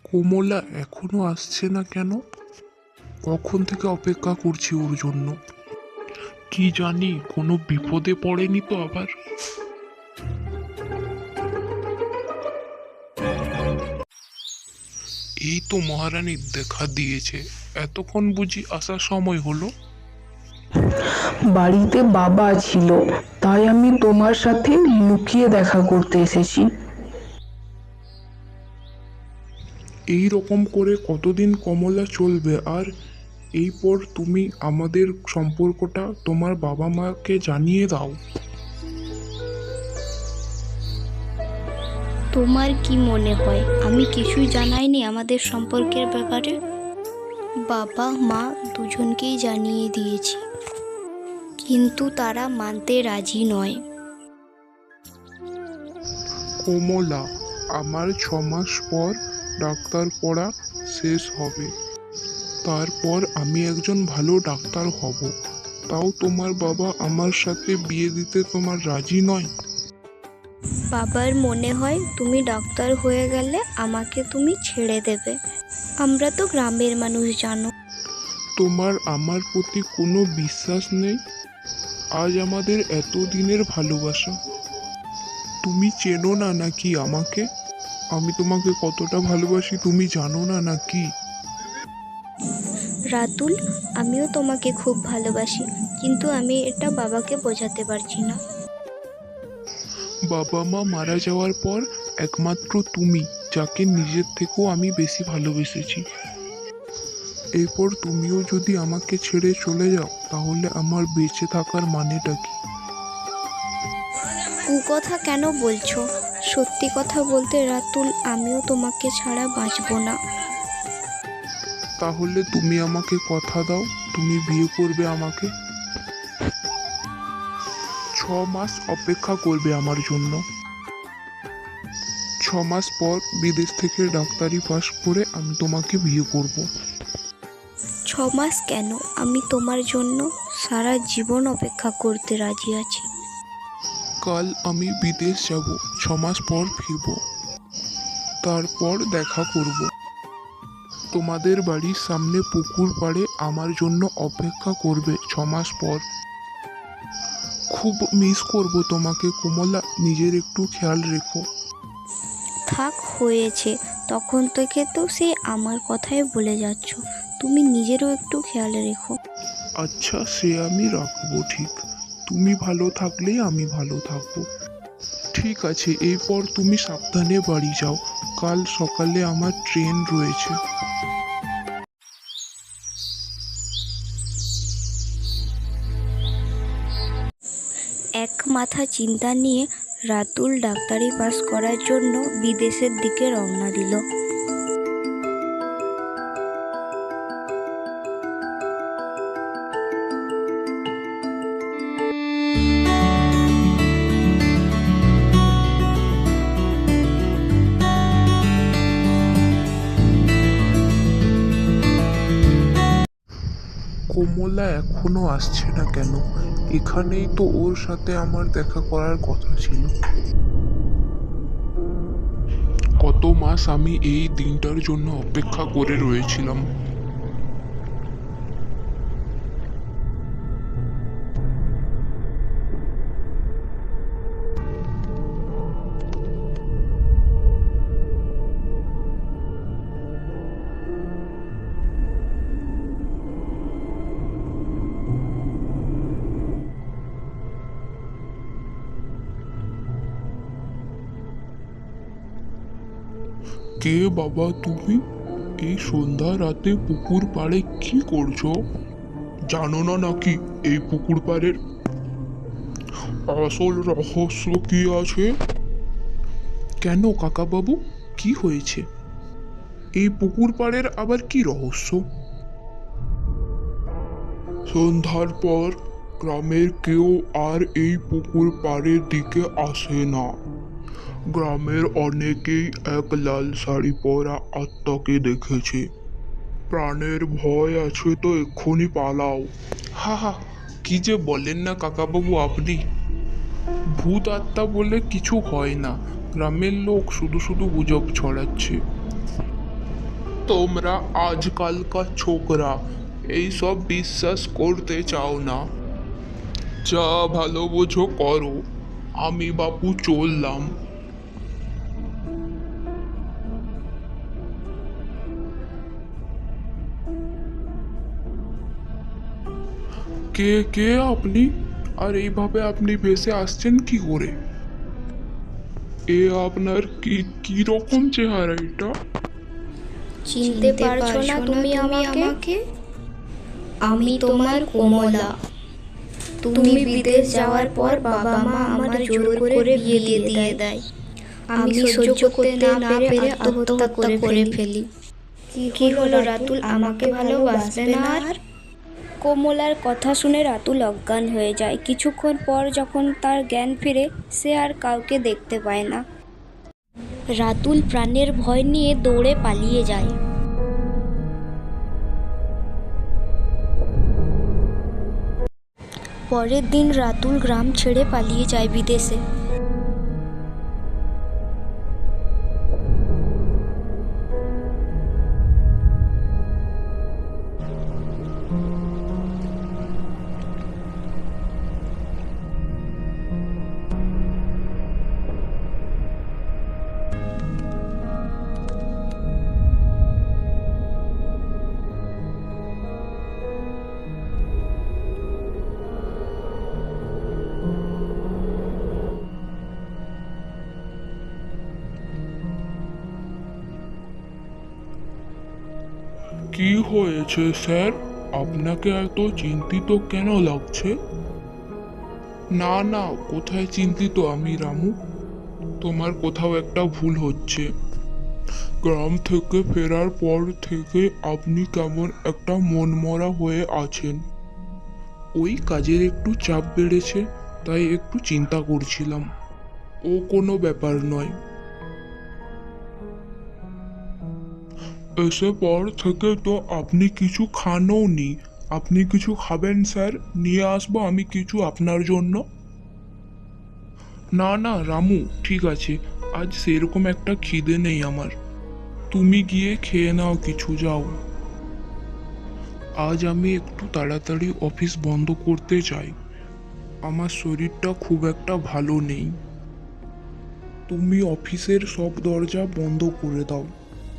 কোমলা এখনো আসছে না কেন? কখন থেকে অপেক্ষা করছি ওর জন্য। কি জানি কোনো বিপদে পড়েনি তো আবার। এই তো মহারানীর দেখা দিয়েছে। এতক্ষণ বুঝি আসার সময় হলো? বাড়িতে বাবা ছিল, তাই আমি তোমার সাথে লুকিয়ে দেখা করতে এসেছি। এই রকম করে কতদিন কমলা চলবে? আর এই পর তুমি আমাদের সম্পর্কটা তোমার বাবা মাকে জানিয়ে দাও। তোমার কি মনে হয় আমি কিছুই জানাইনি আমাদের সম্পর্কের ব্যাপারে? বাবা মা দুজনকেই জানিয়ে দিয়েছি, কিন্তু তারা মানতে রাজি নয়। কোমলা, আমার 6 মাস পর ডাক্তার পড়া শেষ হবে। তারপর আমি একজন ভালো ডাক্তার হব। তাও তোমার বাবা আমার সাথে বিয়ে দিতে তোমার রাজি নয়? বাবার মনে হয় তুমি ডাক্তার হয়ে গেলে আমাকে তুমি ছেড়ে দেবে। আমরা তো গ্রামের মানুষ, জানো। তোমার আমার প্রতি কোনো বিশ্বাস নেই? আজ আমাদের এতদিনের ভালোবাসা, তুমি চেনো না নাকি আমাকে? আমি তোমাকে কতটা ভালোবাসি তুমি জানো না নাকি? রাতুল, আমিও তোমাকে খুব ভালোবাসি, কিন্তু আমি এটা বাবাকে বোঝাতে পারছি না। বাবা মা মারা যাওয়ার পর একমাত্র তুমি, যাকে নিজের থেকেও আমি বেশি ভালোবেসেছি। এরপর তুমিও যদি আমাকে ছেড়ে চলে যাও, তাহলে আমার বেঁচে থাকার মানেটা কি? কথা কেন বলছো? সত্যি কথা বলতে রাতুল, আমিও তোমাকে ছাড়া বাঁচব না। তাহলে তুমি আমাকে কথা দাও, তুমি বিয়ে করবে আমাকে। 6 মাস অপেক্ষা করবে আমার জন্য। 6 মাস পর বিদেশ থেকে ডাক্তারি পাশ করে আমি তোমাকে বিয়ে করব। 6 মাস কেন, আমি তোমার জন্য সারা জীবন অপেক্ষা করতে রাজি আছি। কাল আমি বিদেশ যাব, 6 মাস পর ফিরব। তারপর দেখা করব। তোমাদের বাড়ির সামনে পুকুর পাড়ে আমার জন্য অপেক্ষা করবে 6 মাস পর। খুব মিস করব তোমাকে কোমলা, নিজের একটু খেয়াল রেখো। থাক, হয়েছে। তখন থেকে তো সে আমার কথাই বলে যাচ্ছ। তুমি নিজেরও একটু খেয়াল রেখো। আচ্ছা, সে আমি রাখবো, ঠিক। তুমি ভালো থাকলেই আমি ভালো থাকবো। ঠিক আছে, এরপর তুমি সাবধানে বাড়ি যাও। কাল সকালে আমার ট্রেন রয়েছে। এক মাথা চিন্তা নিয়ে রাতুল ডাক্তারি পাস করার জন্য বিদেশের দিকে রওনা দিল। কোমলা এখনো আসছে না কেন? এখানেই তো ওর সাথে আমার দেখা করার কথা ছিল। কত মাস আমি এই দিনটার জন্য অপেক্ষা করে রয়েছিলাম। কে বাবা তুমি? এই সন্ধ্যা রাতে পুকুর পাড়ে কি করছো? জানো না নাকি এই পুকুর পাড়ের আসল রহস্য কি আছে? কেন কাকাবাবু, কি হয়েছে? এই পুকুর পাড়ের আবার কি রহস্য? সন্ধ্যার পর গ্রামের কেউ আর এই পুকুর পাড়ের দিকে আসে না। গ্রামের অনেকেই এক লাল শাড়ি পরা আত্মাকে দেখেছে। প্রাণের ভয় আছে তো এক্ষুনি পালাও। হা হা, কি যে বলেন না কাকাবাবু আপনি। ভূত আত্মা বলে কিছু হয় না। গ্রামের লোক শুধু শুধু গুজব ছড়াচ্ছে। তোমরা আজকালকার ছোকরা এইসব বিশ্বাস করতে চাও না। যা ভালো বোঝো করো, আমি বাপু চললাম। কে কে আপনি? আর এইভাবে আপনি ভেসে আসছেন কি করে? এ আপনার কি কি রকম চেহারা এটা? চিনতে পারছো না তুমি আমাকে? আমি তোমার কমলা। তুমি বিদেশ যাওয়ার পর বাবা মা আমার জোর করে বিয়ে দিয়ে দেয়। আমি সহ্য করতে না পেরে আত্মহত্যা করে ফেলি। কি হলো রাতুল, আমাকে ভালোবাসবে না আর? কোমলার কথা শুনে রাতুল অজ্ঞান হয়ে যায়। কিছুক্ষণ পর যখন তার জ্ঞান ফিরে, সে আর কাউকে দেখতে পায় না। রাতুল প্রাণের ভয় নিয়ে দৌড়ে পালিয়ে যায়। পরের দিন রাতুল গ্রাম ছেড়ে পালিয়ে যায় বিদেশে। কি হয়েছে স্যার? আপনাকে এত চিন্তিত কেন লাগছে? না না, কোথায় চিন্তিত আমি রামু? তোমার কোথাও একটা ভুল হচ্ছে। গ্রাম থেকে ফেরার পর থেকে আপনি কেমন একটা মনমরা হয়ে আছেন। ওই কাজের একটু চাপ বেড়েছে, তাই একটু চিন্তা করছিলাম। ও কোনো ব্যাপার নয়। এসে পর থেকে তো আপনি কিছু খানও নি। আপনি কিছু খাবেন স্যার? নিয়ে আসবো আমি কিছু আপনার জন্য? না না রামু, ঠিক আছে, আজ সেরকম একটা খিদে নেই আমার। তুমি গিয়ে খেয়ে নাও কিছু, যাও। আজ আমি একটু তাড়াতাড়ি অফিস বন্ধ করতে চাই। আমার শরীরটা খুব একটা ভালো নেই। তুমি অফিসের সব দরজা বন্ধ করে দাও।